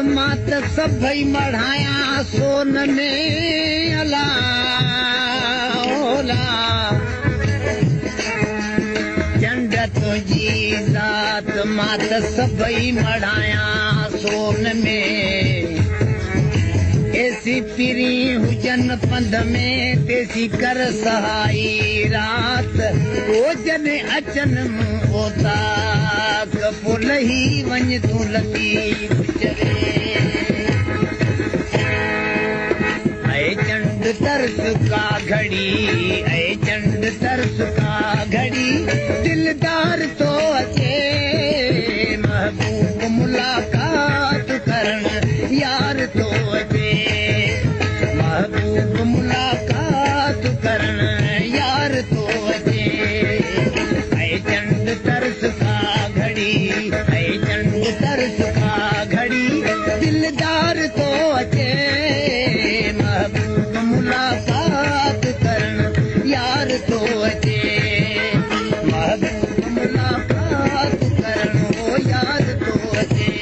मात सभई मढ़ाया सोन में अला ओला चंड तुझी ज़ात मात सभई मढ़ाया सोन में ऐसी पिरी हुजन पंध में तेसी कर सहाई रात ओ जने अचन ओता कपुल ही वञ तू लगी गुजरे ऐ चंड तरस का घड़ी ऐ चंड तरस का घड़ी दिलदार तो अचे महबूब मुलाकात करण यार तो अचे महबूब मुलाकात करण यार तो अचे ऐ चंड तरस का घड़ी ऐ चंड तरस का घड़ी दिलदार तो अचे महबूब मुलाकात करण यार तो अचे महबूब मुलाकात करण ओ यार तो अचे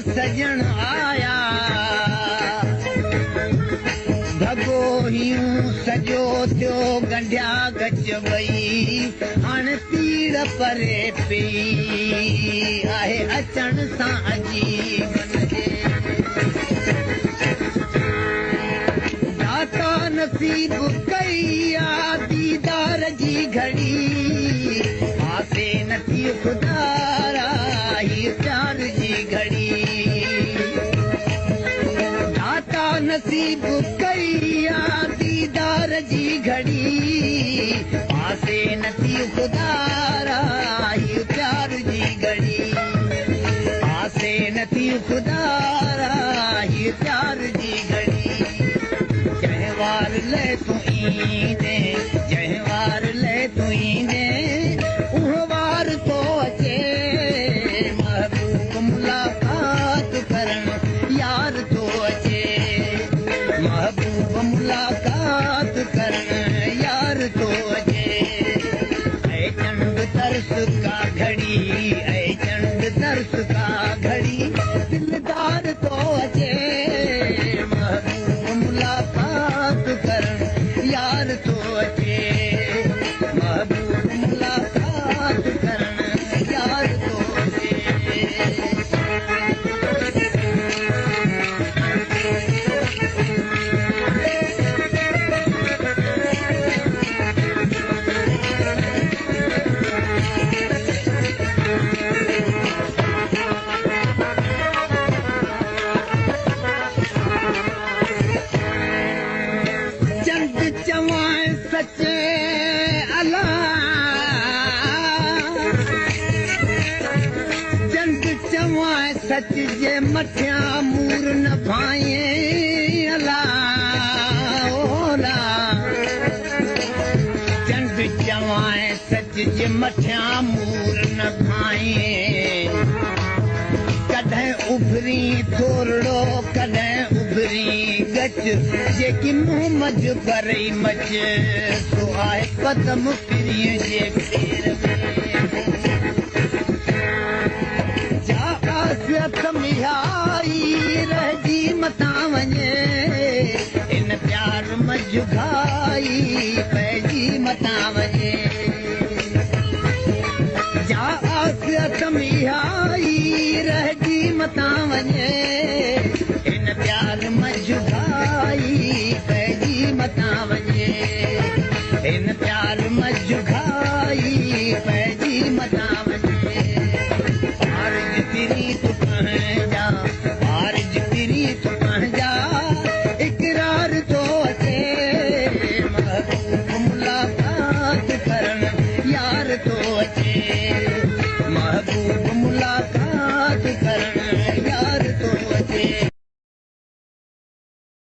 सजन आया भगो हियूं सजो थियो गंढिया गच वई हाणे तीर परे पई आहे अचण सां अजीब दाता नसीब कई आ दीदार जी घड़ी आसे नथी खुदारा ही प्यार जी घड़ी दाता नसीब कई आ दीदार जी घड़ी आसे नथी खुदारा ही प्यार जी घड़ी आसे नथी खुदारा ही प्यार जी घड़ी जहवार ले तू ईंदे जहवार ले तू ईंदे उहवार तो अचे महबूब मुलाकात करण यार तो अचे महबूब मुलाकात करण यार तो अचे ऐ चंड तरस का घड़ी ऐ चंड तरस का घड़ी दिलदार तो अचे महबूब मुलाकात करण यार तो अचे महबूब मुलाकात करण यार तो अचे सचे अला चंड चवां सच जे मथियां मूर न भाए अला ओला चंड चवां सच जे मथियां मूर न भाए कॾहिं उभरी थोरड़ो कॾहिं उभरी गच जेकी मुंहुं मज भरई मच तो आहे पदम फिरीअ जे फेर जा आसियत मिहाई रहिजी मथां वञे इन प्यार मझुगाई पइजी मथां वञे जा आसियत मिहाई रहिजी मथां वञे इन प्यार मझुगाई पइजी मथां वञे इन प्यार मझुगाई पइजी मथां वञे आरज़ तेरी तूं कहें